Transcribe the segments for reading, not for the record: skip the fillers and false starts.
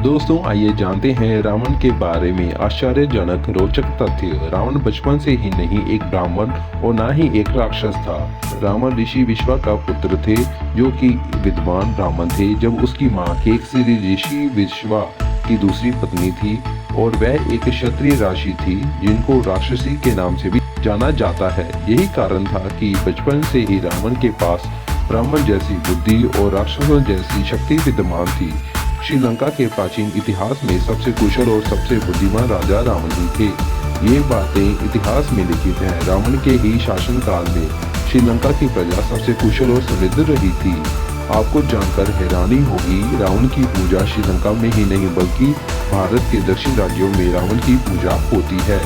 दोस्तों आइए जानते हैं रावण के बारे में आश्चर्यजनक रोचक तथ्य। रावण बचपन से ही नहीं एक ब्राह्मण और ना ही एक राक्षस था। रावण ऋषि विश्वा का पुत्र थे, जो कि विद्वान ब्राह्मण थे। जब उसकी माँ केकसी ऋषि विश्वा की दूसरी पत्नी थी और वह एक क्षत्रिय राशि थी, जिनको राक्षसी के नाम से भी जाना जाता है। यही कारण था कि बचपन से ही रावण के पास ब्राह्मण जैसी बुद्धि और राक्षसों जैसी शक्ति विद्यमान थी। श्रीलंका के प्राचीन इतिहास में सबसे कुशल और सबसे बुद्धिमान राजा रावण ही थे। ये बातें इतिहास में लिखित हैं। रावण के ही शासनकाल में श्रीलंका की प्रजा सबसे कुशल और समृद्ध रही थी। आपको जानकर हैरानी होगी, रावण की पूजा श्रीलंका में ही नहीं बल्कि भारत के दक्षिण राज्यों में रावण की पूजा होती है।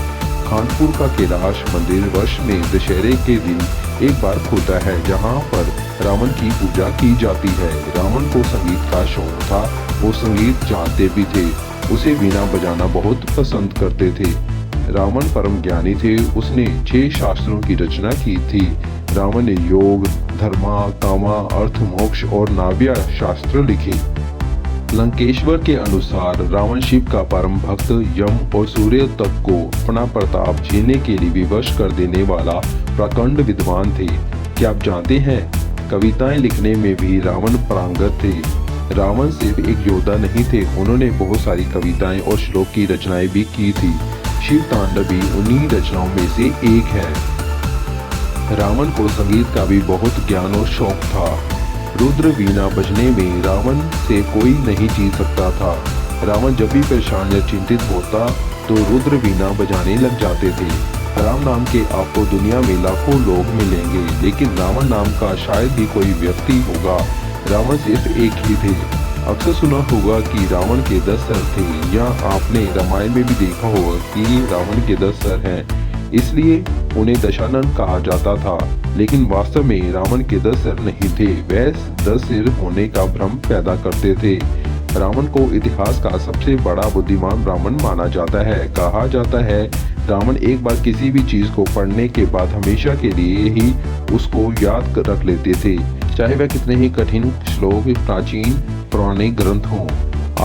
कानपुर का कैलाश मंदिर वर्ष में दशहरे के दिन एक बार खुलता है, जहाँ पर रावण की पूजा की जाती है। रावण को संगीत का शौक था, वो संगीत जानते भी थे। उसे वीणा बजाना बहुत पसंद करते थे। रावण परम ज्ञानी थे। उसने 6 शास्त्रों की रचना की थी। रावण ने योग, धर्मा, कामा, अर्थ, मोक्ष और नाव्य शास्त्र लिखे। लंकेश्वर के अनुसार रावण शिव का परम भक्त, यम और सूर्य तक को अपना प्रताप झेलने के लिए विवश कर देने वाला प्रकांड विद्वान थे। क्या आप जानते हैं, कविताएं लिखने में भी रावण पारंगत थे। रावण सिर्फ एक योद्धा नहीं थे, उन्होंने बहुत सारी कविताएं और श्लोक की रचनाएं भी की थी। शिव तांडवी उन्हीं रचनाओं में से एक है। रावण को संगीत का भी बहुत ज्ञान और शौक था। रुद्र वीणा बजने में रावण से कोई नहीं जीत सकता था। रावण जब भी परेशान या चिंतित होता तो रुद्र वीणा बजाने लग जाते थे। राम नाम के आपको दुनिया में लाखों लोग मिलेंगे, लेकिन रावण नाम का शायद ही कोई व्यक्ति होगा। रावण सिर्फ एक ही थे। अक्सर सुना होगा कि रावण के 10 सर थे, या आपने रामायण में भी देखा होगा कि रावण के 10 सर हैं, इसलिए उन्हें दशानन कहा जाता था। लेकिन वास्तव में रावण के 10 सर नहीं थे, वह 10 सिर होने का भ्रम पैदा करते थे। रावण को इतिहास का सबसे बड़ा बुद्धिमान ब्राह्मण माना जाता है। कहा जाता है रावण एक बार किसी भी चीज को पढ़ने के बाद हमेशा के लिए ही उसको याद कर रख लेते थे, चाहे वह कितने ही कठिन श्लोक प्राचीन पौराणिक ग्रंथ हों।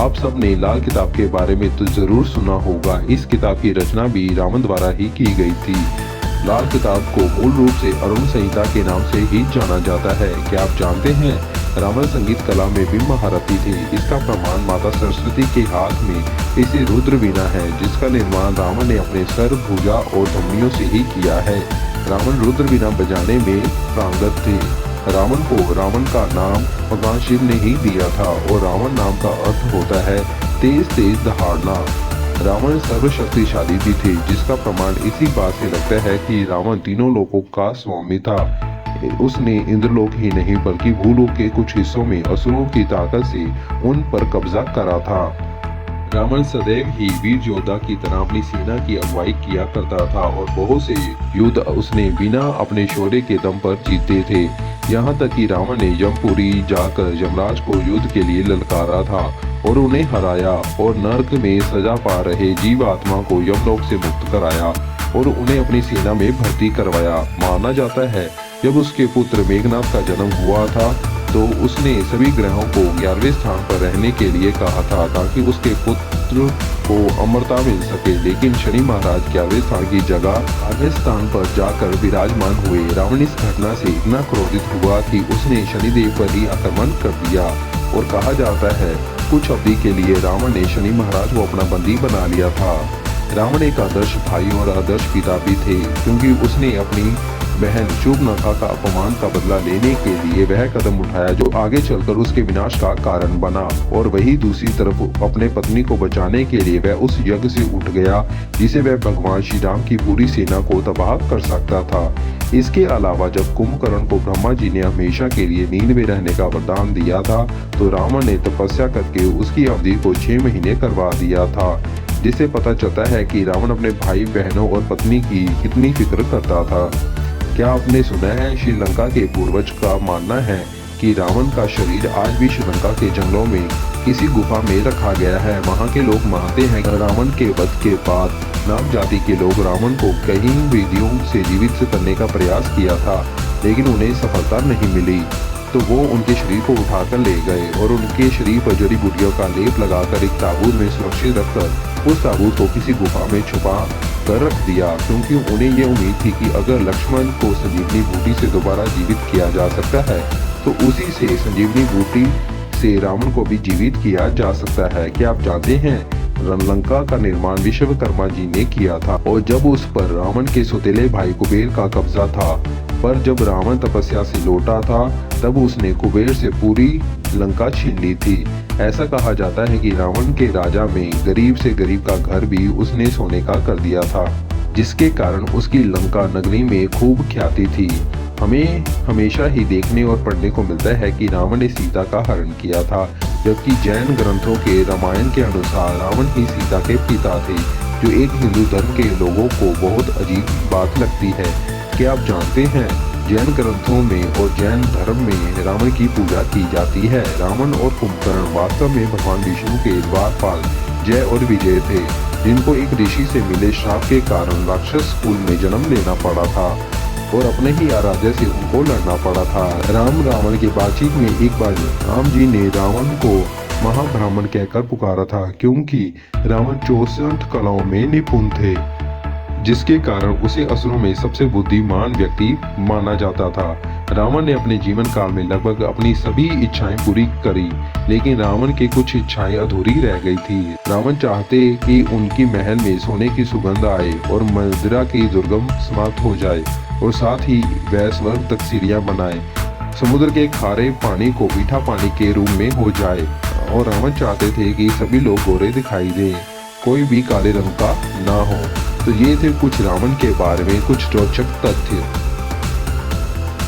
आप सब ने लाल किताब के बारे में तो जरूर सुना होगा। इस किताब की रचना भी रावण द्वारा ही की गई थी। लाल किताब को मूल रूप से अरुण संहिता के नाम से ही जाना जाता है। क्या आप जानते हैं, रावण संगीत कला में भी महारथी थे। इसका प्रमाण माता सरस्वती के हाथ में इसे रुद्र वीणा है, जिसका निर्माण रावण ने अपने सर, भुजा और धमनियों से ही किया है। रावण रुद्र वीणा बजाने में पारंगत थे। रावण को रावण का नाम भगवान शिव ने ही दिया था, और रावण नाम का अर्थ होता है तेज तेज दहाड़ना। रावण सर्वशक्तिशाली भी थे, जिसका प्रमाण इसी बात से लगता है कि रावण तीनों लोकों का स्वामी था। उसने इंद्रलोक ही नहीं बल्कि भूलोक के कुछ हिस्सों में असुरों की ताकत से उन पर कब्जा करा था। रावण सदैव ही वीर योद्धा की तरह अपनी सेना की अगुवाई किया करता था, और बहुत से युद्ध उसने बिना अपने शौर्य के दम पर जीते थे। यहाँ तक कि रावण ने यमपुरी जाकर यमराज को युद्ध के लिए ललकारा था और उन्हें हराया, और नरक में सजा पा रहे जीवात्मा को यमलोक से मुक्त कराया और उन्हें अपनी सेना में भर्ती करवाया। माना जाता है जब उसके पुत्र मेघनाथ का जन्म हुआ था तो उसने सभी ग्रहों को 11वें स्थान पर रहने के लिए कहा था, ताकि उसके पुत्र को अमरता मिल सके। लेकिन शनि महाराज 11वें स्थान की जगह 8वें स्थान पर जाकर विराजमान हुए। रावण इस घटना से इतना क्रोधित हुआ कि उसने शनिदेव पर ही आक्रमण कर दिया, और कहा जाता है कुछ अवधि के लिए रावण ने शनि महाराज को अपना बंदी बना लिया था। रावण एक आदर्श भाई और आदर्श पिता भी थे, क्योंकि उसने अपनी बहन शूर्पणखा का अपमान का बदला लेने के लिए वह कदम उठाया जो आगे चलकर उसके विनाश का कारण बना। और वही दूसरी तरफ अपने पत्नी को बचाने के लिए वह उस यज्ञ से उठ गया, जिसे वह भगवान श्री राम की पूरी सेना को तबाह कर सकता था। इसके अलावा जब कुंभकर्ण को ब्रह्मा जी ने हमेशा के लिए नींद में रहने का वरदान दिया था, तो रावण ने तपस्या करके उसकी अवधि को 6 महीने करवा दिया था, जिससे पता चलता है कि रावण अपने भाई बहनों और पत्नी की कितनी फिक्र करता था। क्या आपने सुना है, श्रीलंका के पूर्वज का मानना है कि रावण का शरीर आज भी श्रीलंका के जंगलों में किसी गुफा में रखा गया है। वहां के लोग मानते हैं कि रावण के वध के बाद नाग जाति के लोग रावण को कई विधियों से जीवित करने का प्रयास किया था, लेकिन उन्हें सफलता नहीं मिली। तो वो उनके शरीर को उठाकर ले गए और उनके शरीर पर जड़ी बूटियों का लेप लगाकर एक ताबूत में सुरक्षित रखकर उस ताबूत को किसी गुफा में छुपा कर रख दिया, क्योंकि उन्हें ये उम्मीद थी कि अगर लक्ष्मण को संजीवनी बूटी से दोबारा जीवित किया जा सकता है तो उसी से संजीवनी बूटी से रावण को भी जीवित किया जा सकता है। क्या आप जानते हैं लंका का निर्माण विश्वकर्मा जी ने किया था और जब उस पर रावण के सौतेले भाई कुबेर का कब्जा था, पर जब रावण तपस्या से लौटा था तब उसने कुबेर से पूरी लंका छीन ली थी। ऐसा कहा जाता है कि रावण के राजा में गरीब से गरीब का घर भी उसने सोने का कर दिया था, जिसके कारण उसकी लंका नगरी में खूब ख्याति थी। हमें हमेशा ही देखने और पढ़ने को मिलता है कि रावण ने सीता का हरण किया था, जबकि जैन ग्रंथों के रामायण के अनुसार रावण ही सीता के पिता थे, जो एक हिंदू धर्म के लोगों को बहुत अजीब बात लगती है। क्या आप जानते हैं जैन ग्रंथों में और जैन धर्म में रावण की पूजा की जाती है। रावण और कुंभकर्ण वास्तव में भगवान विष्णु के द्वारपाल जय और विजय थे, जिनको एक ऋषि से मिले श्राप के कारण राक्षस कुल में जन्म लेना पड़ा था और अपने ही आराध्य से उनको लड़ना पड़ा था। राम रावण की बातचीत में एक बार राम जी ने रावण को महाब्राह्मण कहकर पुकारा था, क्योंकि रावण 64 कलाओं में निपुण थे, जिसके कारण उसे असुरों में सबसे बुद्धिमान व्यक्ति माना जाता था। रावण ने अपने जीवन काल में लगभग अपनी सभी इच्छाएं पूरी करी, लेकिन रावण की कुछ इच्छाएं अधूरी रह गई थी। रावण चाहते कि उनकी महल में सोने की सुगंध आए और मदिरा की दुर्गंध समाप्त हो जाए और साथ ही वह स्वर्ग तक सीढ़ियां बनाए, समुद्र के खारे पानी को मीठा पानी के रूप में हो जाए, और रावण चाहते थे कि सभी लोग गोरे दिखाई दें, कोई भी काले रंग का ना हो। तो ये थे कुछ रावण के बारे में कुछ रोचक तथ्य।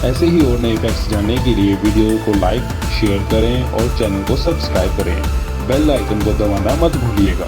ऐसे ही और नए फैक्ट्स जानने के लिए वीडियो को लाइक शेयर करें और चैनल को सब्सक्राइब करें। बेल आइकन को दबाना मत भूलिएगा।